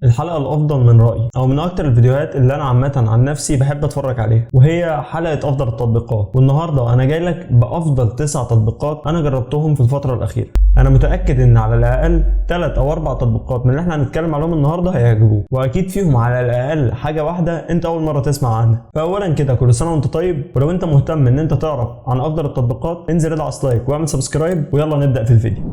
الحلقة الأفضل من رأيي أو من أكتر الفيديوهات اللي أنا عامة عن نفسي بحب أتفرج عليها، وهي حلقة أفضل التطبيقات. والنهاردة أنا جاي لك بأفضل 9 تطبيقات أنا جربتهم في الفترة الأخيرة. أنا متأكد إن على الأقل 3 أو 4 تطبيقات من اللي إحنا هنتكلم عليهم النهاردة هيعجبوك، وأكيد فيهم على الأقل حاجة واحدة أنت أول مرة تسمع عنها. فأولا كده كل سنة وأنت طيب، ولو أنت مهتم إن أنت تعرف عن أفضل التطبيقات انزل ادعس لايك واعمل سبسكرايب، ويلا نبدأ في الفيديو.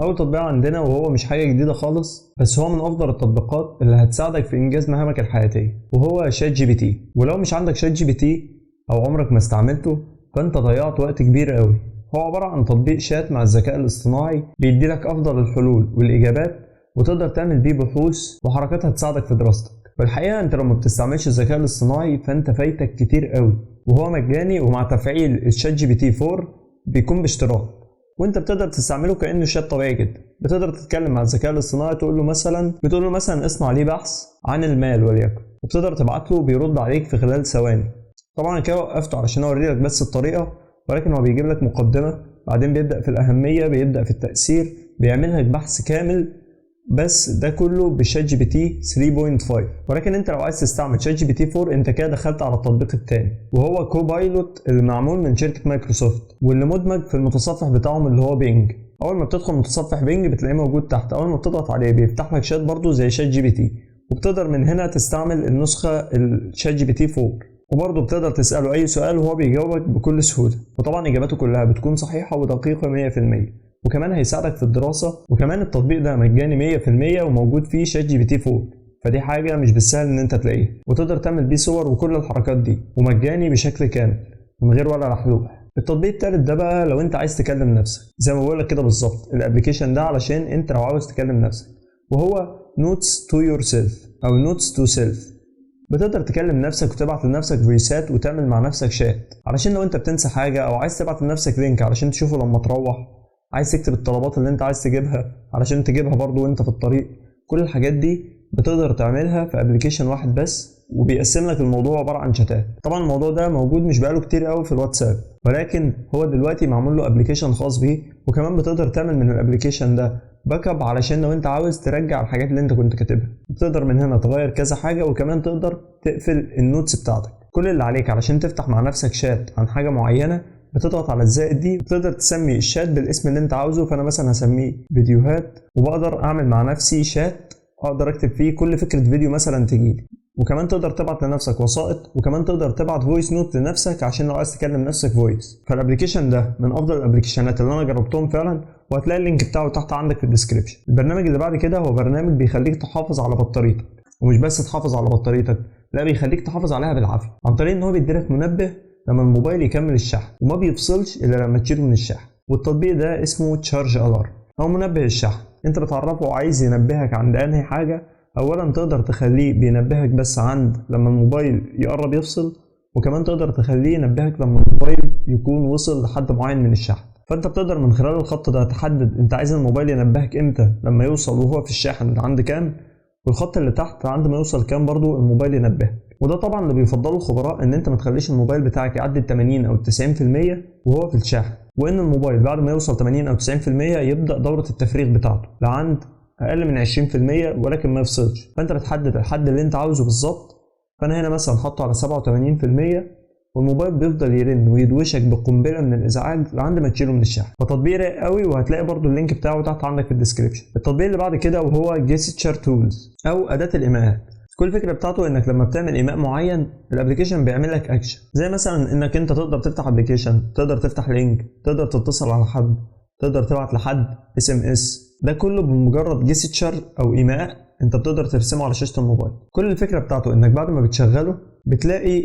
أول تطبيق عندنا وهو مش حاجة جديدة خالص، بس هو من أفضل التطبيقات اللي هتساعدك في إنجاز مهامك الحياتية، وهو شات جي بي تي. ولو مش عندك شات جي بي تي أو عمرك ما استعملته فأنت ضيعت وقت كبير قوي. هو عبارة عن تطبيق شات مع الذكاء الاصطناعي بيديلك أفضل الحلول والإجابات، وتقدر تعمل بيه بحوث وحركات هتساعدك في دراستك. والحقيقة أنت لو ما بتستعملش الذكاء الاصطناعي فأنت فايتك كتير قوي، وهو مجاني، ومع تفعيل الشات جي بي تي 4 بيكون باشتراك، وانت بتقدر تستعمله كانه شات طبيعي جدا. بتقدر تتكلم مع الذكاء الاصطناعي تقول له مثلا اصنع لي بحث عن المال وليكن، وبتقدر تبعت له بيرد عليك في خلال ثواني. طبعا انا كده وقفته علشان اوري لك بس الطريقه، ولكن هو بيجيب لك مقدمه، بعدين بيبدا في الاهميه، بيبدا في التاثير، بيعمل لك بحث كامل. بس ده كله بشات جي بي تي 3.5. ولكن انت لو عايز تستعمل شات جي بي تي 4 انت كده دخلت على التطبيق الثاني، وهو كوبايلوت اللي معمول من شركه مايكروسوفت، واللي مدمج في المتصفح بتاعهم اللي هو بينج. اول ما بتدخل متصفح بينج بتلاقيه موجود تحت، اول ما بتضغط عليه بيفتح لك شات برضو زي شات جي بي تي، وبتقدر من هنا تستعمل النسخه الشات جي بي تي 4، وبرضه بتقدر تساله اي سؤال وهو بيجاوبك بكل سهوله. وطبعا اجاباته كلها بتكون صحيحه ودقيقه 100%، وكمان هيساعدك في الدراسة. وكمان التطبيق ده مجاني 100% وموجود فيه شات جي بي تي 4، فدي حاجة مش بالسهل ان انت تلاقيها، وتقدر تعمل بيه صور وكل الحركات دي، ومجاني بشكل كامل من غير ولا لحلوح. التطبيق التالت ده بقى لو انت عايز تكلم نفسك، زي ما بقولك كده بالظبط، الابليكيشن ده علشان انت لو عاوز تكلم نفسك، وهو نوتس تو يور سيلف او نوتس تو سيلف. بتقدر تكلم نفسك وتبعت لنفسك فويسات وتعمل مع نفسك شات، علشان لو انت بتنسى حاجة او عايز تبعت لنفسك لينك علشان تشوفه لما تروح، عايز تكتب الطلبات اللي انت عايز تجيبها علشان تجيبها برضو وانت في الطريق. كل الحاجات دي بتقدر تعملها في ابلكيشن واحد بس، وبيقسم لك الموضوع عبارة عن شتات. طبعا الموضوع ده موجود مش بقاله كتير قوي في الواتساب، ولكن هو دلوقتي معمول له ابلكيشن خاص بيه، وكمان بتقدر تعمل من الابلكيشن ده باك اب علشان لو انت عاوز ترجع الحاجات اللي انت كنت كاتبها. بتقدر من هنا تغير كذا حاجة، وكمان تقدر تقفل النوتس بتاعتك. كل اللي عليك علشان تفتح مع نفسك شات عن حاجة معينة بتضغط على الزائد دي، وتقدر تسمي الشات بالاسم اللي انت عاوزه. فانا مثلا هسميه فيديوهات، وبقدر اعمل مع نفسي شات اقدر اكتب فيه كل فكرة فيديو مثلا تجيلي. وكمان تقدر تبعت لنفسك وسائط، وكمان تقدر تبعت فويس نوت لنفسك عشان لو عايز تكلم نفسك فويس. فالابلكيشن ده من افضل الابلكيشنات اللي انا جربتهم فعلا، وهتلاقي اللينك بتاعه تحت عندك في الديسكريبشن. البرنامج اللي بعد كده هو برنامج بيخليك تحافظ على بطاريتك، ومش بس تحافظ على بطاريتك، لا بيخليك تحافظ عليها بالعافية، عن طريق ان هو بيديلك منبه لما الموبايل يكمل الشحن، وما بيفصلش الا لما تشيله من الشحن. والتطبيق ده اسمه تشارج الارم او منبه الشحن. انت بتعرفه عايز ينبهك عند انهي حاجه. اولا تقدر تخليه بينبهك بس عند لما الموبايل يقرب يفصل، وكمان تقدر تخليه ينبهك لما الموبايل يكون وصل لحد معين من الشحن. فانت بتقدر من خلال الخط ده تحدد انت عايز الموبايل ينبهك امتى، لما يوصل وهو في الشاحن عند كام، والخط اللي تحت عند ما يوصل كام برضو الموبايل ينبهك. وده طبعا اللي بيفضله الخبراء، ان انت ما تخليش الموبايل بتاعك يعدي ال 80 او 90% وهو في الشاحن، وان الموبايل بعد ما يوصل 80 او 90% يبدا دوره التفريغ بتاعته لعند اقل من 20%، ولكن ما يفصلش. فانت بتحدد الحد اللي انت عاوزه بالظبط. فانا هنا مثلا حاطه على 87%، والموبايل بيفضل يرن ويدوشك بقنبله من الازعاج لعند ما تشيله من الشحن. فتطبيق رايق قوي، وهتلاقي برضو اللينك بتاعه تحت عندك في الديسكريبشن. التطبيق اللي بعد كده وهو جيستشر تولز او اداه الايماءات. كل الفكره بتاعته انك لما بتعمل ايماء معين الابلكيشن بيعمل لك اكشن، زي مثلا انك انت تقدر تفتح ابلكيشن، تقدر تفتح لينك، تقدر تتصل على حد، تقدر تبعت لحد اس ام اس. ده كله بمجرد جيستشر او ايماء انت بتقدر ترسمه على شاشه الموبايل. كل الفكره بتاعته انك بعد ما بتشغله بتلاقي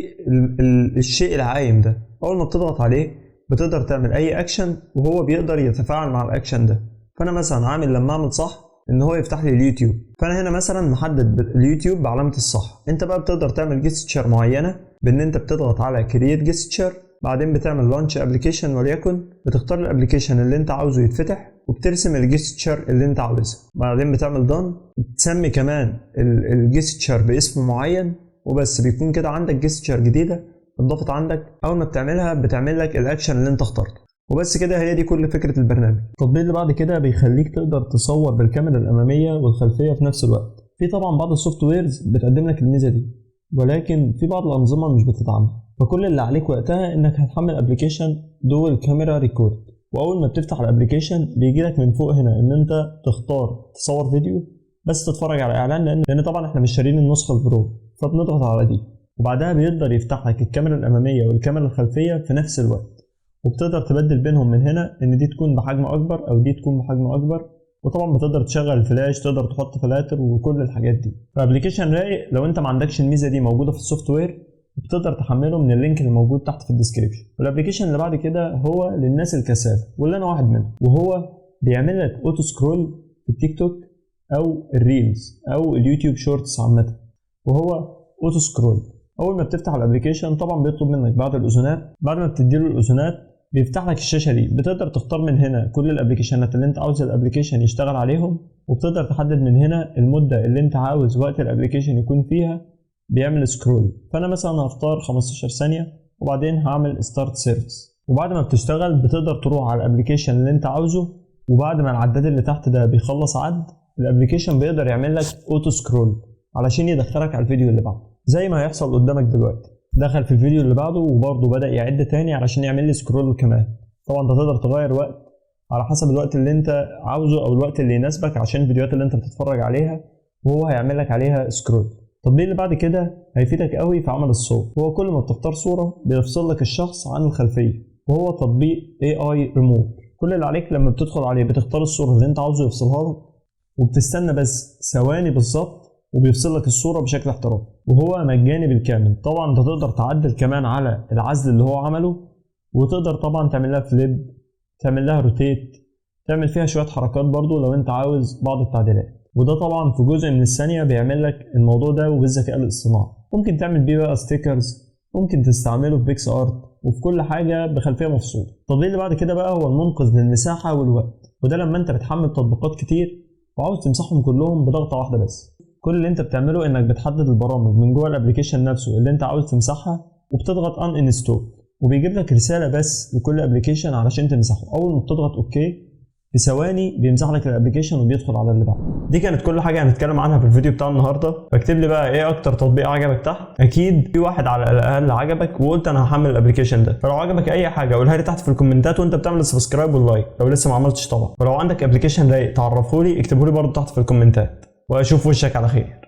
الشيء العايم ده، اول ما بتضغط عليه بتقدر تعمل اي اكشن وهو بيقدر يتفاعل مع الاكشن ده. فانا مثلا عامل لما اعمل صح ان هو يفتح لي اليوتيوب، فانا هنا مثلا محدد اليوتيوب بعلامه الصح. انت بقى بتقدر تعمل جيستشر معينه بان انت بتضغط على كرييت جيستشر، بعدين بتعمل لانش ابلكيشن، وليكن بتختار الابلكيشن اللي انت عاوزه يتفتح، وبترسم الجيستشر اللي انت عاوزها، بعدين بتعمل دان، تسمي كمان الجيستشر باسم معين، وبس بيكون كده عندك جيستشر جديده اتضافت عندك. اول ما بتعملها بتعمل لك الاكشن اللي انت اخترته. وبس كده، هي دي كل فكره البرنامج. التطبيق اللي بعد كده بيخليك تقدر تصور بالكاميرا الاماميه والخلفيه في نفس الوقت. في طبعا بعض السوفت ويرز بتقدم لك الميزه دي، ولكن في بعض الانظمه مش بتدعمها. فكل اللي عليك وقتها انك هتحمل ابلكيشن دول كاميرا ريكورد، واول ما بتفتح الابلكيشن بيجي لك من فوق هنا ان انت تختار تصور فيديو بس تتفرج على اعلان، لان طبعا احنا مش شارين النسخه البرو، فبنضغط على دي وبعدها بيقدر يفتح لك الكاميرا الاماميه والكاميرا الخلفيه في نفس الوقت، وبتقدر تبدل بينهم من هنا ان دي تكون بحجم اكبر او دي تكون بحجم اكبر. وطبعا بتقدر تشغل الفلاش، تقدر تحط فلاتر وكل الحاجات دي. فابلكيشن رايق لو انت ما عندكش الميزه دي موجوده في السوفت وير، بتقدر تحمله من اللينك اللي موجود تحت في الديسكريبشن. والابلكيشن اللي بعد كده هو للناس الكسالى واللي انا واحد منهم، وهو بيعمل لك اوتو سكرول في التيك توك او الريلز او اليوتيوب شورتس عامه. وهو اوتو سكرول اول ما بتفتح الابلكيشن طبعا بيطلب منك بعض الاذونات، بعد ما بتديله الاذونات بيفتح لك الشاشه دي. بتقدر تختار من هنا كل الابلكيشنات اللي انت عاوز الابلكيشن يشتغل عليهم، وبتقدر تحدد من هنا المده اللي انت عاوز وقت الابلكيشن يكون فيها بيعمل سكرول. فانا مثلا هختار 15 ثانيه وبعدين هعمل ستارت سيرفيس. وبعد ما بتشتغل بتقدر تروح على الابلكيشن اللي انت عاوزه، وبعد ما العداد اللي تحت ده بيخلص عد، الابلكيشن بيقدر يعمل لك اوتو سكرول علشان يدخلك على الفيديو اللي بعده، زي ما هيحصل قدامك دلوقتي. دخل في الفيديو اللي بعده وبرضه بدأ يعد تاني علشان يعمل لي سكرول كمان. طبعا انت تقدر تغير وقت على حسب الوقت اللي انت عاوزه او الوقت اللي يناسبك عشان الفيديوهات اللي انت بتتفرج عليها، وهو هيعمل لك عليها سكرول. التطبيق اللي بعد كده هيفيدك قوي في عمل الصوت. هو كل ما بتختار صورة بيفصل لك الشخص عن الخلفية، وهو تطبيق AI Remove. كل اللي عليك لما بتدخل عليه بتختار الصورة اللي انت عاوزه يفصلها لك، وبتستنى بس ثواني بالظبط وبيفصل لك الصورة بشكل احترافي، وهو مجاني بالكامل. طبعا انت تقدر تعدل كمان على العزل اللي هو عمله، وتقدر طبعا تعمل لها فليب، تعمل لها روتيت، تعمل فيها شوية حركات برضو لو انت عاوز بعض التعديلات. وده طبعا في جزء من الثانية بيعمل لك الموضوع ده وبالذكاء الاصطناعي. ممكن تعمل بيه بقى ستيكرز، ممكن تستعمله في بيكس ارت، وفي كل حاجة بخلفية مفصولة. التطبيق اللي بعد كده بقى هو المنقذ للمساحة والوقت، وده لما انت بتحمل تطبيقات كتير وعاوز تمسحهم كلهم بضغطة واحدة بس. كل اللي انت بتعمله انك بتحدد البرامج من جوه الابلكيشن نفسه اللي انت عاوز تمسحها، وبتضغط ان انستول، وبيجيب لك رسالة بس لكل ابلكيشن علشان تمسحه. اول ما بتضغط اوكي في ثواني بيمسح لك الابلكيشن وبيدخل على اللي بعده. دي كانت كل حاجه هنتكلم عنها في الفيديو بتاع النهارده. فاكتب لي بقى ايه اكتر تطبيق عجبك تحت، اكيد في واحد على الاقل عجبك وقلت انا هحمل الابلكيشن ده. فلو عجبك اي حاجه قولها لي تحت في الكومنتات وانت بتعمل السبسكرايب واللايك لو لسه ما عملتش طبعا. ولو عندك ابلكيشن رايق تعرفه لي اكتبه لي برضه تحت في الكومنتات، واشوف وشك على خير.